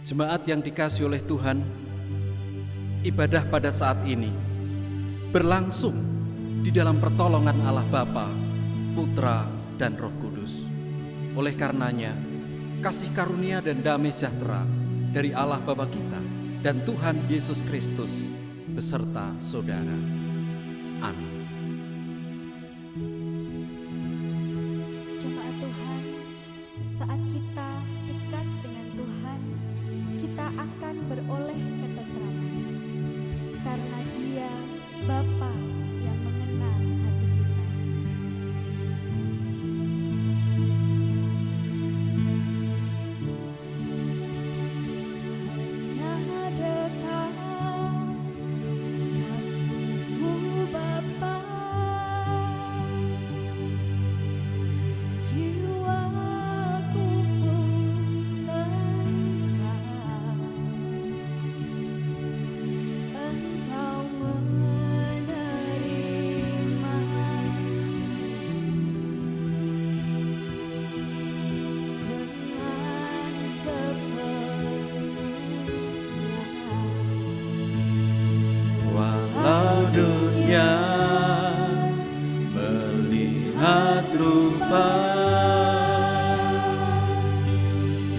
Jemaat yang dikasihi oleh Tuhan, ibadah pada saat ini berlangsung di dalam pertolongan Allah Bapa, Putra, dan Roh Kudus. Oleh karenanya, kasih karunia dan damai sejahtera dari Allah Bapa kita dan Tuhan Yesus Kristus beserta saudara. Amin. Jemaat Tuhan, saat kita dekat dengan Tuhan, kita akan beroleh ketentraman, karena Dia Bapa yang mengenal hati kita. Hanya dekat kasih-Mu Bapa, jiwaku pun tentram. Engkau menerima dengan sepenuhnya. Walau dunia melihat rupa,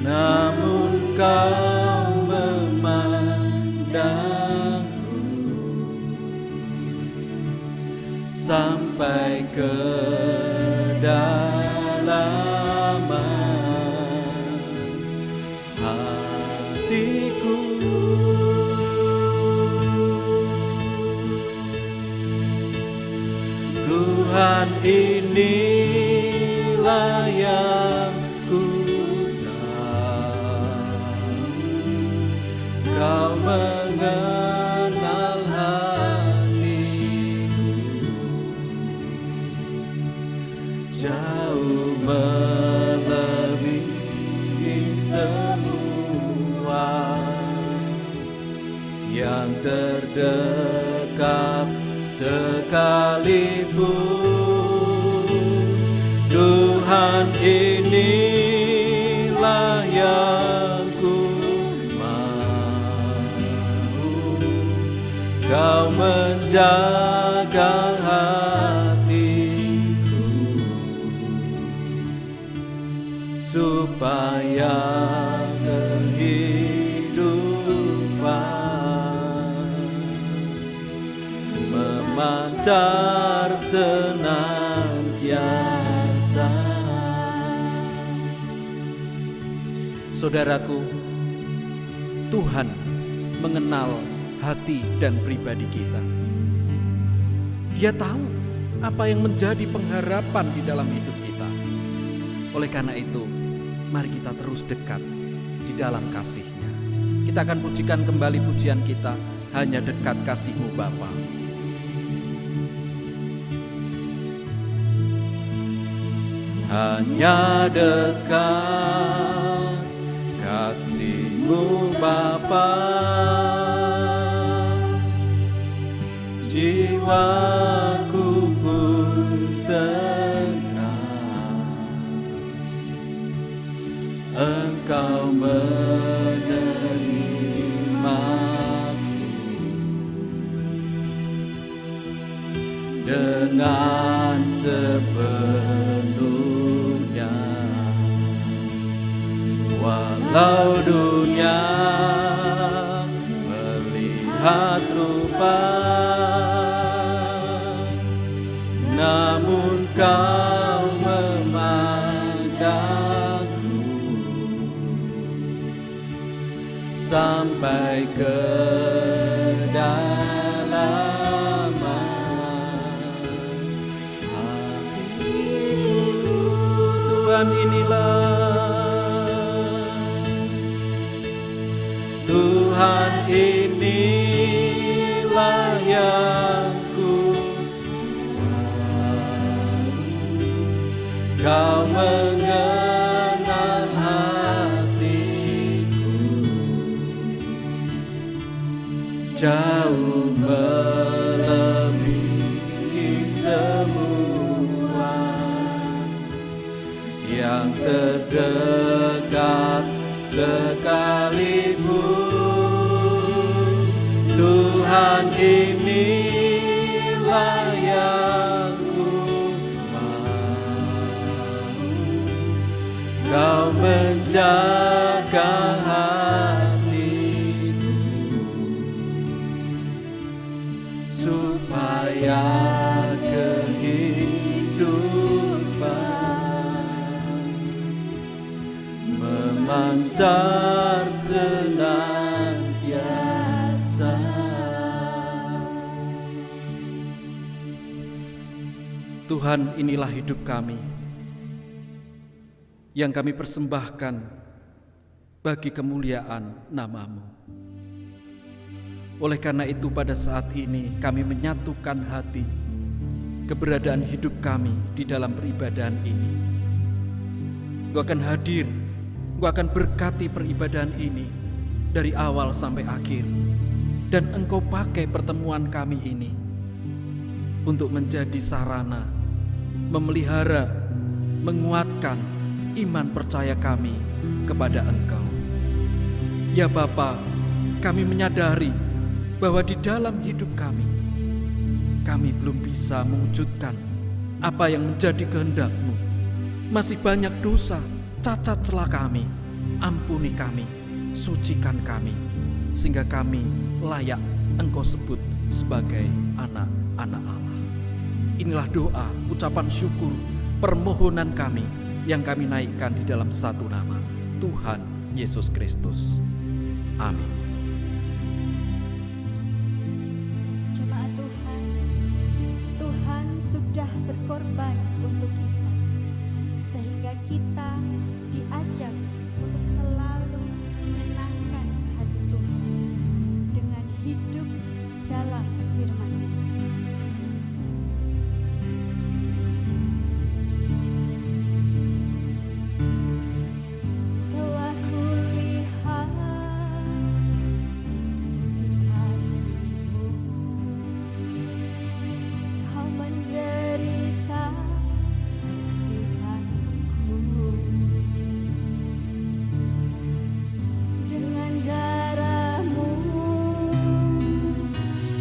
namun Kau memandangku sampai ke kedalaman hatiku. Tuhan, inilah yang ku tahu, Kau mengenal hatiku jauh melebihi semua yang terdekat sekalipun. Tuhan, inilah yang ku mau, Kau menjaga hatiku supaya kehidupan memancar senantiasa. Saudaraku, Tuhan mengenal hati dan pribadi kita. Dia tahu apa yang menjadi pengharapan di dalam hidup kita. Oleh karena itu, mari kita terus dekat di dalam kasih-Nya. Kita akan pujikan kembali pujian kita, hanya dekat kasih-Mu Bapa. Hanya dekat kasih-Mu Bapa, jiwaku pun tenang. Engkau menerimaku dengan sepenuhnya. Walau dunia melihat rupa, namun Kau memandangku sampai ke kedalaman hatiku. Tuhan, inilah yang ku tahu, Kau mengenal hatiku jauh melebihi semua yang terdekat sekalipun Tuhan inilah yang ku mau. Kau menjaga hatiku supaya kehidupan memancar senantiasa. Tuhan, inilah hidup kami yang kami persembahkan bagi kemuliaan nama-Mu. Oleh karena itu pada saat ini kami menyatukan hati, keberadaan hidup kami di dalam peribadahan ini. Engkau akan hadir, Engkau akan berkati peribadahan ini dari awal sampai akhir. Dan Engkau pakai pertemuan kami ini untuk menjadi sarana, memelihara, menguatkan iman percaya kami kepada Engkau. Ya Bapa, kami menyadari bahwa di dalam hidup kami belum bisa mewujudkan apa yang menjadi kehendak-Mu. Masih banyak dosa, cacat celah kami. Ampuni kami, sucikan kami, sehingga kami layak Engkau sebut sebagai anak-anak Allah. Inilah doa, ucapan syukur, permohonan kami yang kami naikkan di dalam satu nama, Tuhan Yesus Kristus. Amin. Jemaat Tuhan, Tuhan sudah berkorban untuk kita, sehingga kita diajak untuk selalu menyenangkan hati Tuhan dengan hidup dalam firman-Nya. Telah kulihat di kasih-Mu, Kau menderita gantikanku. Dengan darah-Mu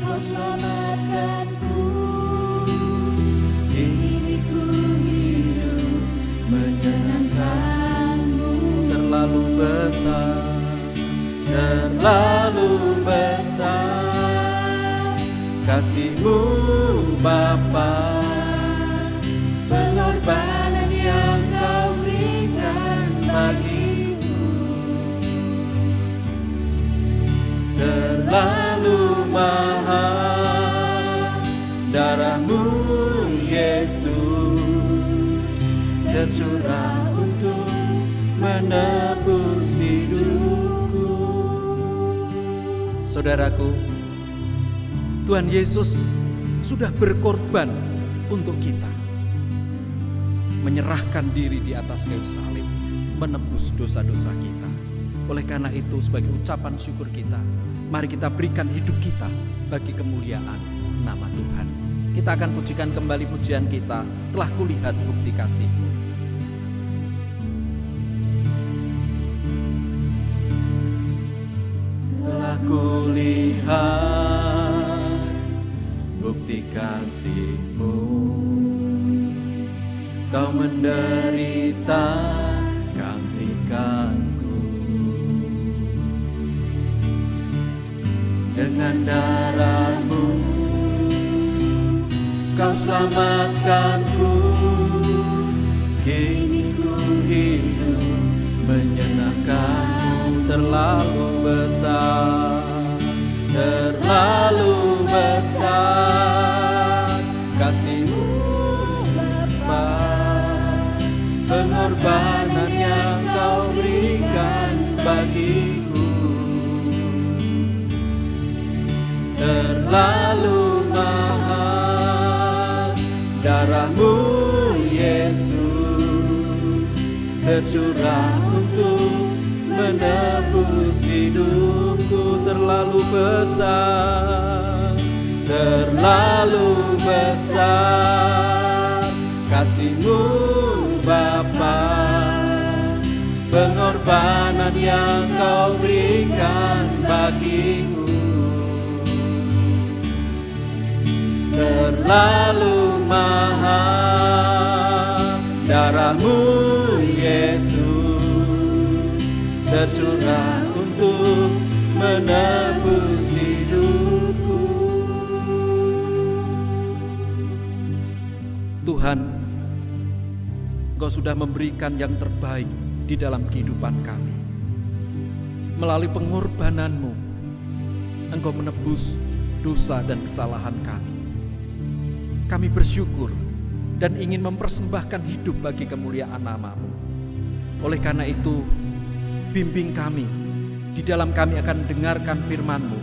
Kau selamatkanku. Kini ku hidup menyenangkan-Mu. Terlalu besar kasih-Mu Bapa, pengorbanan yang Kau berikan bagiku. Terlalu mahal darah-Mu Yesus, tercurah untuk menebus hidupku. Saudaraku, Tuhan Yesus sudah berkorban untuk kita, menyerahkan diri di atas kayu salib, menebus dosa-dosa kita. Oleh karena itu, sebagai ucapan syukur kita, mari kita berikan hidup kita bagi kemuliaan nama Tuhan. Kita akan pujikan kembali pujian kita, telah kulihat bukti kasih-Mu. Telah kulihat bukti kasih-Mu, Kau menderita gantikanku. Dengan darah-Mu Kau selamatkanku. Kini ku hidup menyenangkan. Terlalu besar kasih-Mu Bapa, pengorbanan yang Kau berikan bagiku. Terlalu mahal darah-Mu Yesus, tercurah untuk menebus hidupku. Terlalu besar kasih-Mu Bapa, pengorbanan pengorbanan yang kau berikan bagiku terlalu mahal. Darahmu Yesus tercurah untuk menebus hidupku. Tuhan, Engkau sudah memberikan yang terbaik di dalam kehidupan kami. Melalui pengorbanan-Mu, Engkau menebus dosa dan kesalahan kami. Kami bersyukur dan ingin mempersembahkan hidup bagi kemuliaan nama-Mu. Oleh karena itu, bimbing kami, di dalam kami akan mendengarkan firman-Mu,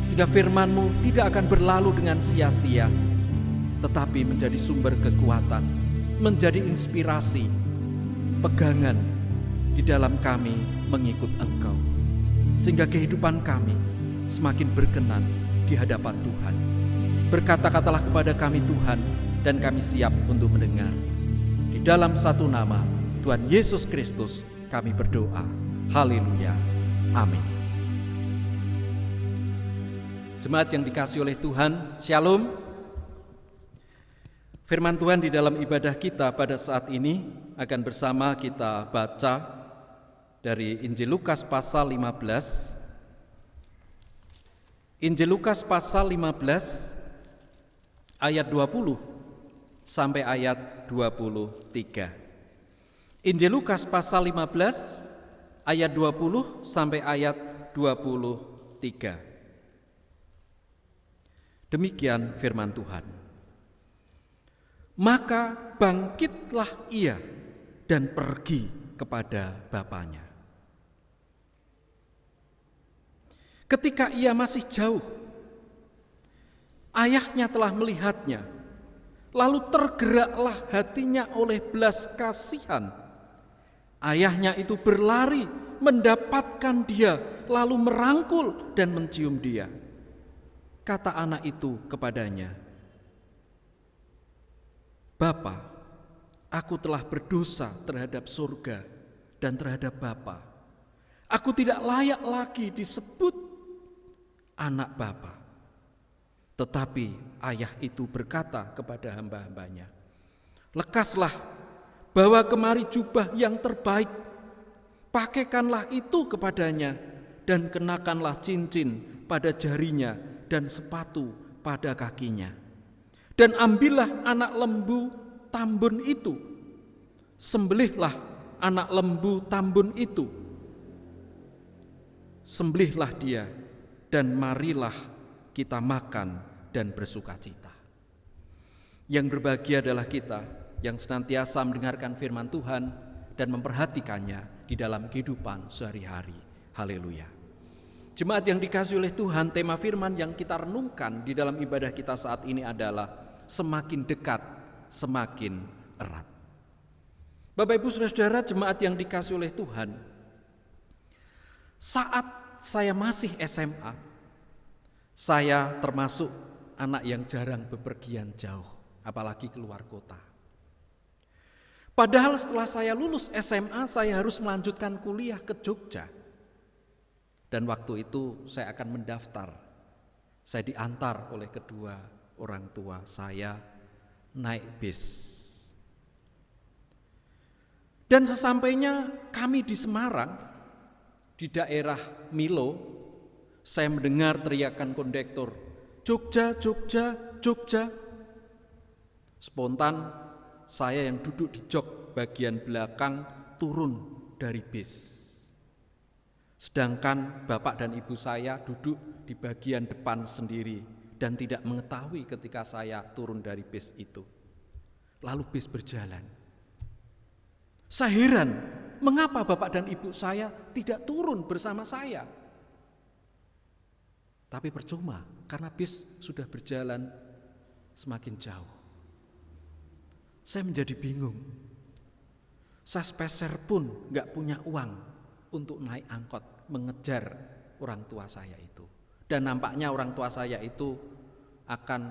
sehingga firman-Mu tidak akan berlalu dengan sia-sia, tetapi menjadi sumber kekuatan, menjadi inspirasi, pegangan di dalam kami mengikut Engkau, sehingga kehidupan kami semakin berkenan di hadapan Tuhan. Berkata-katalah kepada kami Tuhan, dan kami siap untuk mendengar. Di dalam satu nama, Tuhan Yesus Kristus, kami berdoa. Haleluya. Amin. Jemaat yang dikasihi oleh Tuhan, Shalom. Firman Tuhan di dalam ibadah kita pada saat ini akan bersama kita baca dari Injil Lukas pasal 15. Injil Lukas pasal 15 ayat 20 sampai ayat 23. Injil Lukas pasal 15 ayat 20 sampai ayat 23. Demikian firman Tuhan. Maka bangkitlah ia dan pergi kepada bapaknya. Ketika ia masih jauh, ayahnya telah melihatnya, lalu tergeraklah hatinya oleh belas kasihan. Ayahnya itu berlari mendapatkan dia, lalu merangkul dan mencium dia. Kata anak itu kepadanya, Bapa, aku telah berdosa terhadap surga dan terhadap Bapa. Aku tidak layak lagi disebut anak Bapa. Tetapi ayah itu berkata kepada hamba-hambanya, lekaslah, bawa kemari jubah yang terbaik, pakaikanlah itu kepadanya, dan kenakanlah cincin pada jarinya dan sepatu pada kakinya. Dan ambillah anak lembu tambun itu, sembelihlah anak lembu tambun itu, sembelihlah dia, dan marilah kita makan dan bersukacita. Yang berbahagia adalah kita yang senantiasa mendengarkan firman Tuhan dan memperhatikannya di dalam kehidupan sehari-hari. Haleluya. Jemaat yang dikasihi oleh Tuhan, tema firman yang kita renungkan di dalam ibadah kita saat ini adalah semakin dekat, semakin erat. Bapak Ibu Saudara-saudara, jemaat yang dikasihi oleh Tuhan, saat saya masih SMA, saya termasuk anak yang jarang bepergian jauh, apalagi keluar kota. Padahal setelah saya lulus SMA, saya harus melanjutkan kuliah ke Jogja. Dan waktu itu saya akan mendaftar. Saya diantar oleh kedua orang tua saya naik bis. Dan sesampainya kami di Semarang, di daerah Milo, saya mendengar teriakan kondektur, Jogja, Jogja, Jogja. Spontan saya yang duduk di jok bagian belakang turun dari bis. Sedangkan bapak dan ibu saya duduk di bagian depan sendiri dan tidak mengetahui ketika saya turun dari bis itu. Lalu bis berjalan. Saya heran, mengapa bapak dan ibu saya tidak turun bersama saya? Tapi percuma, karena bis sudah berjalan semakin jauh. Saya menjadi bingung. Saya sepeser pun gak punya uang untuk naik angkot mengejar orang tua saya itu. Dan nampaknya orang tua saya itu akan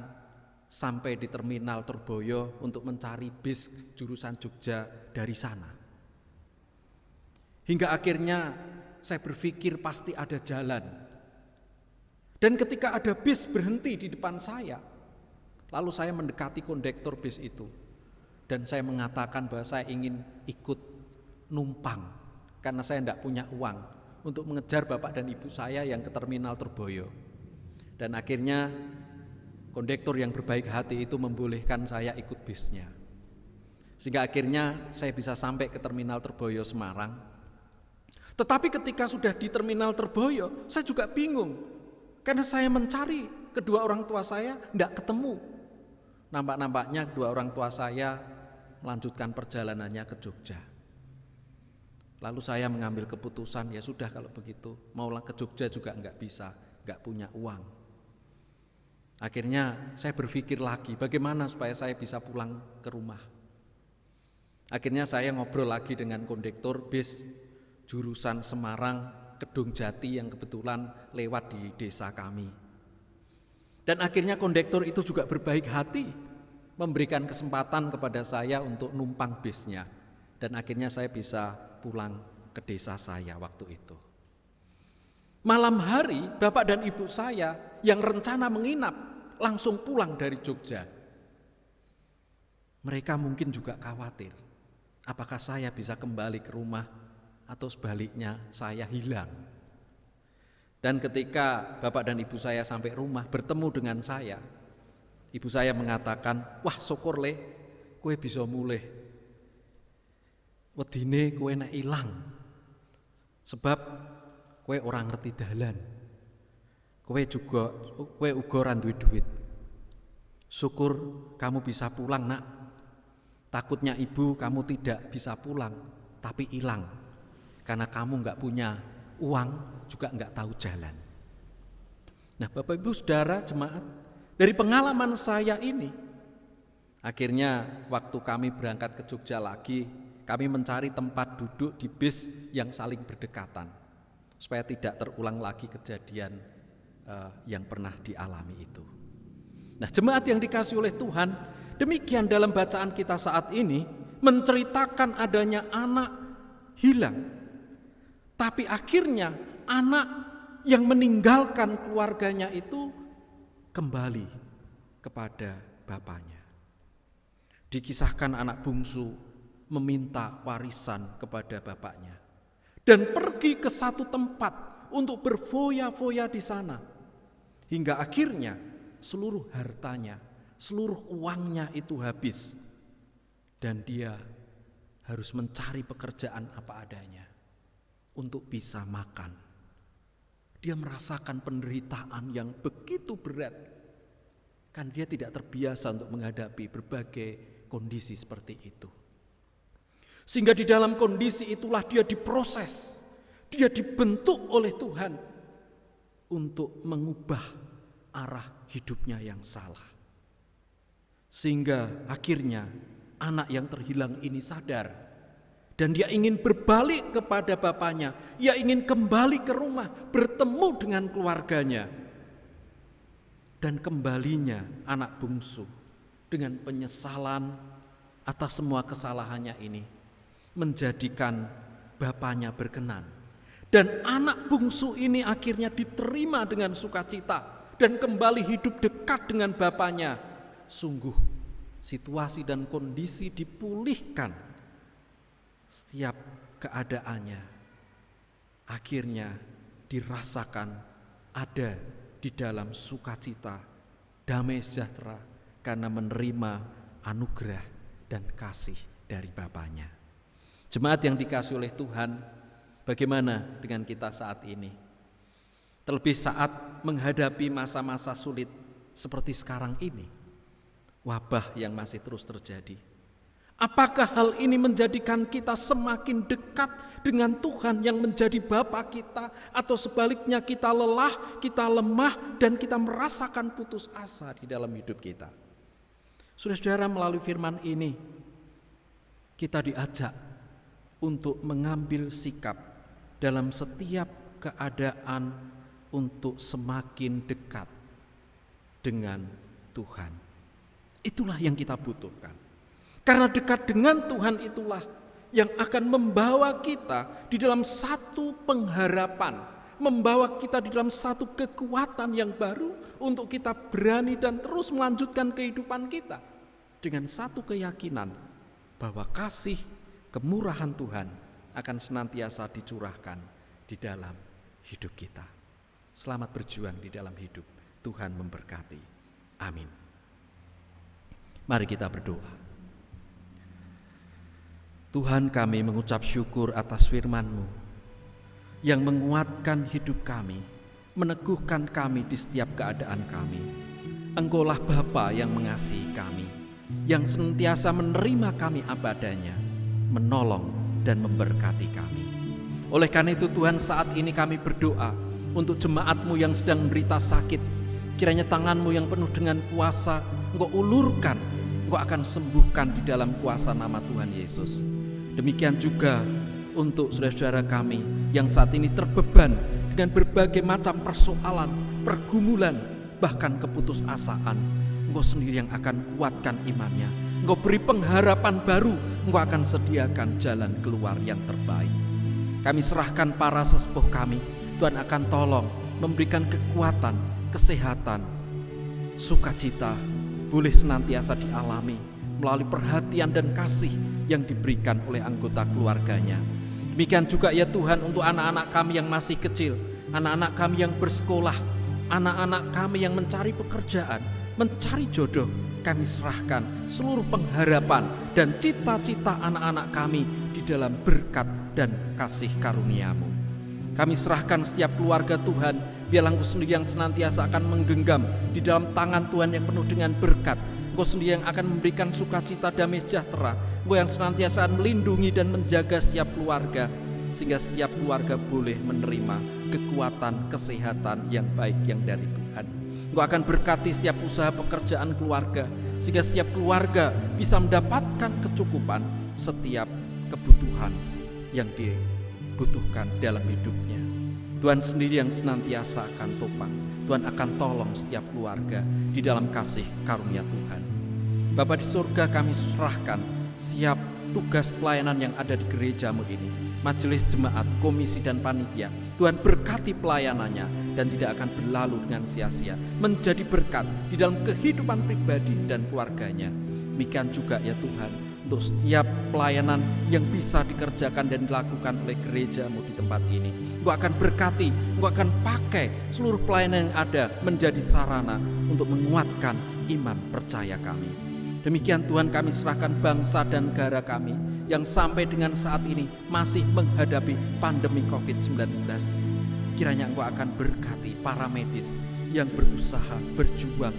sampai di terminal Turboyo untuk mencari bis jurusan Jogja dari sana. Hingga akhirnya saya berpikir pasti ada jalan. Dan ketika ada bis berhenti di depan saya, lalu saya mendekati kondektur bis itu. Dan saya mengatakan bahwa saya ingin ikut numpang, karena saya tidak punya uang untuk mengejar bapak dan ibu saya yang ke terminal Terboyo. Dan akhirnya kondektur yang berbaik hati itu membolehkan saya ikut bisnya. Sehingga akhirnya saya bisa sampai ke terminal Terboyo Semarang. Tetapi ketika sudah di terminal Terboyo, saya juga bingung. Karena saya mencari kedua orang tua saya, tidak ketemu. Nampak-nampaknya kedua orang tua saya melanjutkan perjalanannya ke Jogja. Lalu saya mengambil keputusan, ya sudah kalau begitu, mau ke Jogja juga enggak bisa, enggak punya uang. Akhirnya saya berpikir lagi, bagaimana supaya saya bisa pulang ke rumah. Akhirnya saya ngobrol lagi dengan kondektur bis jurusan Semarang Kedung Jati yang kebetulan lewat di desa kami. Dan akhirnya kondektur itu juga berbaik hati, memberikan kesempatan kepada saya untuk numpang bisnya. Dan akhirnya saya bisa pulang ke desa saya waktu itu. Malam hari bapak dan ibu saya yang rencana menginap langsung pulang dari Jogja. Mereka mungkin juga khawatir, apakah saya bisa kembali ke rumah atau sebaliknya saya hilang. Dan ketika bapak dan ibu saya sampai rumah bertemu dengan saya, ibu saya mengatakan, wah syukur le, kowe bisa mulih. Wedine kowe nek ilang, sebab kowe orang ngerti dalan. Kowe uga ora duwe duit. Syukur kamu bisa pulang nak. Takutnya ibu kamu tidak bisa pulang, tapi hilang. Karena kamu enggak punya uang, juga enggak tahu jalan. Nah Bapak Ibu Saudara jemaat, dari pengalaman saya ini, akhirnya waktu kami berangkat ke Jogja lagi, kami mencari tempat duduk di bis yang saling berdekatan, supaya tidak terulang lagi kejadian yang pernah dialami itu. Nah jemaat yang dikasihi oleh Tuhan, demikian dalam bacaan kita saat ini menceritakan adanya anak hilang. Tapi akhirnya anak yang meninggalkan keluarganya itu kembali kepada bapaknya. Dikisahkan anak bungsu meminta warisan kepada bapaknya dan pergi ke satu tempat untuk berfoya-foya di sana. Hingga akhirnya seluruh hartanya, seluruh uangnya itu habis. Dan dia harus mencari pekerjaan apa adanya untuk bisa makan. Dia merasakan penderitaan yang begitu berat. Kan dia tidak terbiasa untuk menghadapi berbagai kondisi seperti itu. Sehingga di dalam kondisi itulah dia diproses. Dia dibentuk oleh Tuhan untuk mengubah arah hidupnya yang salah. Sehingga akhirnya anak yang terhilang ini sadar dan dia ingin berbalik kepada bapaknya. Ia ingin kembali ke rumah, bertemu dengan keluarganya. Dan kembalinya anak bungsu dengan penyesalan atas semua kesalahannya ini menjadikan bapaknya berkenan. Dan anak bungsu ini akhirnya diterima dengan sukacita dan kembali hidup dekat dengan bapaknya. Sungguh situasi dan kondisi dipulihkan, setiap keadaannya akhirnya dirasakan ada di dalam sukacita, damai sejahtera karena menerima anugerah dan kasih dari bapaknya. Jemaat yang dikasihi oleh Tuhan, bagaimana dengan kita saat ini? Terlebih saat menghadapi masa-masa sulit seperti sekarang ini, wabah yang masih terus terjadi. Apakah hal ini menjadikan kita semakin dekat dengan Tuhan yang menjadi Bapa kita, atau sebaliknya kita lelah, kita lemah, dan kita merasakan putus asa di dalam hidup kita? Saudara-saudara, melalui firman ini kita diajak untuk mengambil sikap dalam setiap keadaan untuk semakin dekat dengan Tuhan. Itulah yang kita butuhkan. Karena dekat dengan Tuhan itulah yang akan membawa kita di dalam satu pengharapan, membawa kita di dalam satu kekuatan yang baru untuk kita berani dan terus melanjutkan kehidupan kita dengan satu keyakinan bahwa kasih kemurahan Tuhan akan senantiasa dicurahkan di dalam hidup kita. Selamat berjuang di dalam hidup. Tuhan memberkati. Amin. Mari kita berdoa. Tuhan, kami mengucap syukur atas firman-Mu yang menguatkan hidup kami, meneguhkan kami di setiap keadaan kami. Engkaulah Bapa yang mengasihi kami, yang senantiasa menerima kami apa adanya, menolong dan memberkati kami. Oleh karena itu Tuhan, saat ini kami berdoa untuk jemaat-Mu yang sedang menderita sakit. Kiranya tangan-Mu yang penuh dengan kuasa Engkau ulurkan, Engkau akan sembuhkan di dalam kuasa nama Tuhan Yesus. Demikian juga untuk saudara-saudara kami yang saat ini terbeban dengan berbagai macam persoalan, pergumulan, bahkan keputusasaan. Engkau sendiri yang akan kuatkan imannya. Engkau beri pengharapan baru, Engkau akan sediakan jalan keluar yang terbaik. Kami serahkan para sesepuh kami, Tuhan akan tolong memberikan kekuatan, kesehatan, sukacita boleh senantiasa dialami melalui perhatian dan kasih yang diberikan oleh anggota keluarganya. Demikian juga ya Tuhan untuk anak-anak kami yang masih kecil, anak-anak kami yang bersekolah, anak-anak kami yang mencari pekerjaan, mencari jodoh. Kami serahkan seluruh pengharapan dan cita-cita anak-anak kami di dalam berkat dan kasih karunia-Mu. Kami serahkan setiap keluarga Tuhan, biarlah Engkau sendiri yang senantiasa akan menggenggam di dalam tangan Tuhan yang penuh dengan berkat. Engkau sendiri yang akan memberikan sukacita, damai sejahtera. Engkau yang senantiasa melindungi dan menjaga setiap keluarga, sehingga setiap keluarga boleh menerima kekuatan, kesehatan yang baik yang dari Tuhan. Engkau akan berkati setiap usaha pekerjaan keluarga, sehingga setiap keluarga bisa mendapatkan kecukupan setiap kebutuhan yang dibutuhkan dalam hidupnya. Tuhan sendiri yang senantiasa akan topang. Tuhan akan tolong setiap keluarga di dalam kasih karunia Tuhan. Bapa di surga, kami serahkan siap tugas pelayanan yang ada di gereja-Mu ini, majelis jemaat, komisi dan panitia. Tuhan berkati pelayanannya dan tidak akan berlalu dengan sia-sia, menjadi berkat di dalam kehidupan pribadi dan keluarganya. Demikian juga ya Tuhan, untuk setiap pelayanan yang bisa dikerjakan dan dilakukan oleh gereja-Mu di tempat ini, Engkau akan berkati, Engkau akan pakai seluruh pelayanan yang ada menjadi sarana untuk menguatkan iman percaya kami. Demikian Tuhan, kami serahkan bangsa dan negara kami yang sampai dengan saat ini masih menghadapi pandemi COVID-19. Kiranya Engkau akan berkati para medis yang berusaha, berjuang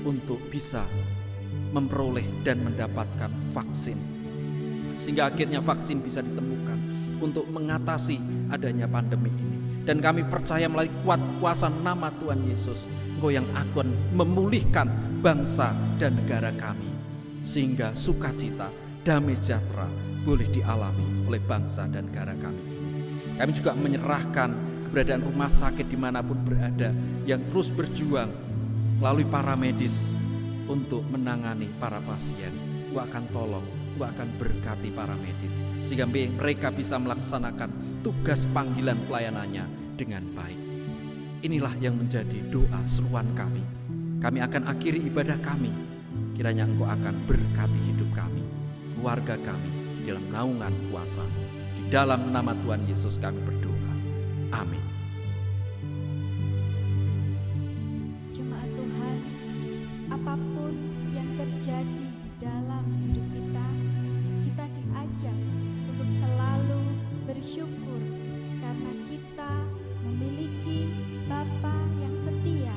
untuk bisa memperoleh dan mendapatkan vaksin, sehingga akhirnya vaksin bisa ditemukan untuk mengatasi adanya pandemi ini. Dan kami percaya melalui kuasa nama Tuhan Yesus, Engkau yang akan memulihkan bangsa dan negara kami, sehingga sukacita, damai sejahtera boleh dialami oleh bangsa dan negara kami ini. Kami juga menyerahkan keberadaan rumah sakit dimanapun berada yang terus berjuang melalui para medis untuk menangani para pasien. Engkau akan tolong, Engkau akan berkati para medis, sehingga mereka bisa melaksanakan tugas panggilan pelayanannya dengan baik. Inilah yang menjadi doa seruan kami. Kami akan akhiri ibadah kami. Kiranya Engkau akan berkati hidup kami, keluarga kami dalam naungan kuasa-Mu. Di dalam nama Tuhan Yesus kami berdoa. Amin. Jemaat Tuhan, apapun yang terjadi di dalam hidup kita, kita diajak untuk selalu bersyukur karena kita memiliki Bapa yang setia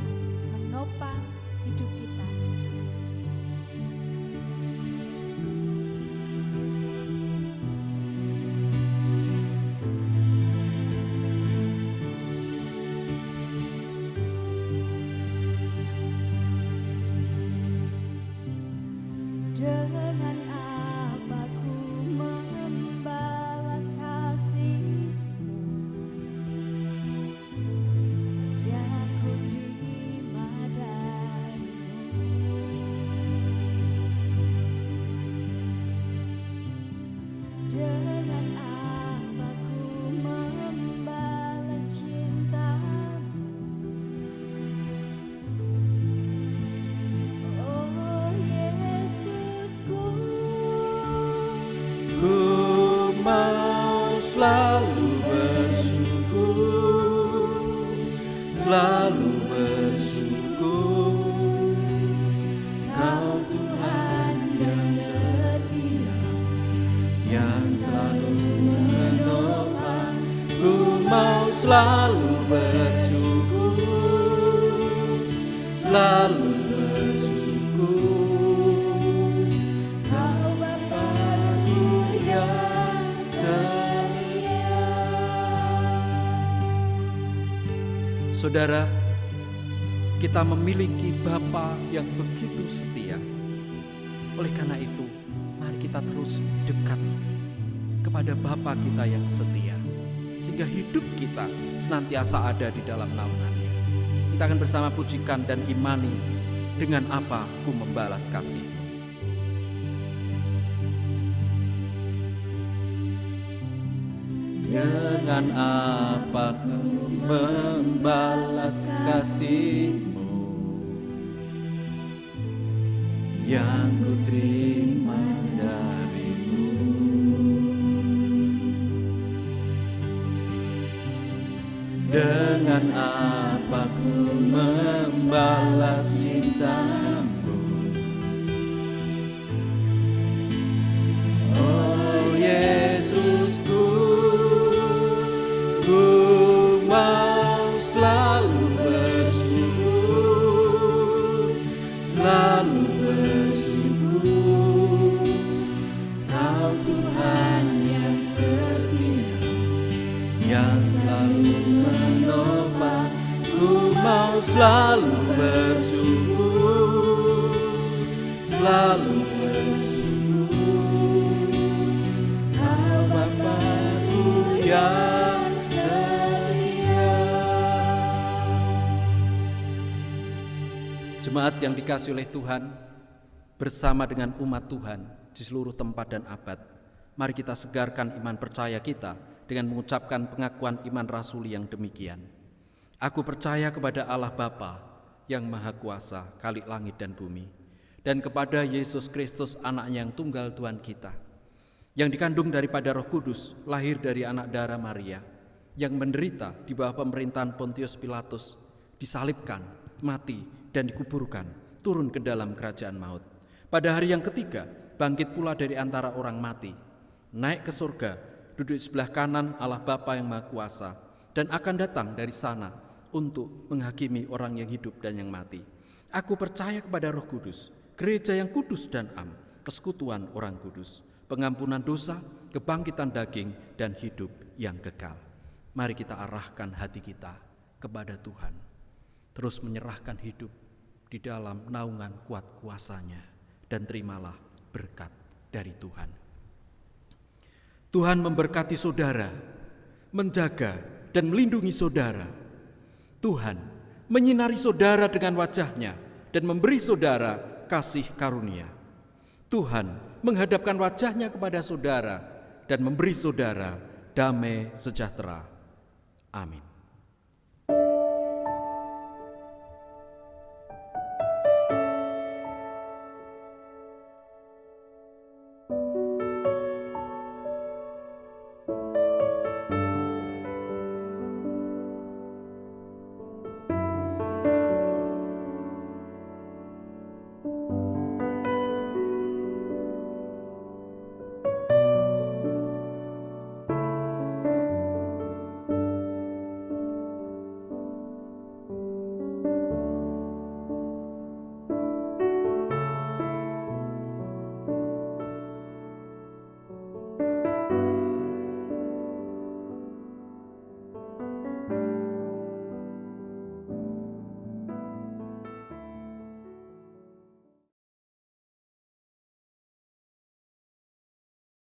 menopang hidup kita. selalu bersyukur, Kau Tuhan yang setia, yang selalu menopang. Ku mau selalu bersyukur, selalu bersyukur, Kau Bapa-Ku yang setia. Saudara, kita memiliki Bapa yang begitu setia. Oleh karena itu, mari kita terus dekat kepada Bapa kita yang setia, sehingga hidup kita senantiasa ada di dalam naungan-Nya. Kita akan bersama pujikan dan imani, dengan apa Ku membalas kasih. Dengan apa Ku membalas kasih-Mu yang Ku terima dari-Mu. Dengan apa Ku membalas cinta-Mu, oh Yesusku. Ku mau selalu bersyukur, selalu bersyukur, Kau Tuhan yang setia, yang selalu menopang. Ku mau selalu bersyukur, selalu bersyukur, Kau Bapa-Ku yang Jemaat yang dikasihi oleh Tuhan, bersama dengan umat Tuhan di seluruh tempat dan abad, mari kita segarkan iman percaya kita dengan mengucapkan pengakuan iman rasuli yang demikian. Aku percaya kepada Allah Bapa yang Maha Kuasa, Khalik langit dan bumi, dan kepada Yesus Kristus, Anaknya yang tunggal Tuhan kita, yang dikandung daripada Roh Kudus, lahir dari anak darah Maria, yang menderita di bawah pemerintahan Pontius Pilatus, disalibkan, mati, dan dikuburkan, turun ke dalam kerajaan maut. Pada hari yang ketiga, bangkit pula dari antara orang mati, naik ke surga, duduk di sebelah kanan Allah Bapa yang Maha Kuasa, dan akan datang dari sana untuk menghakimi orang yang hidup dan yang mati. Aku percaya kepada Roh Kudus, gereja yang kudus dan am, persekutuan orang kudus, pengampunan dosa, kebangkitan daging, dan hidup yang kekal. Mari kita arahkan hati kita kepada Tuhan, terus menyerahkan hidup di dalam naungan kuat kuasa-Nya, dan terimalah berkat dari Tuhan. Tuhan memberkati saudara, menjaga dan melindungi saudara. Tuhan menyinari saudara dengan wajah-Nya dan memberi saudara kasih karunia. Tuhan menghadapkan wajah-Nya kepada saudara dan memberi saudara damai sejahtera. Amin.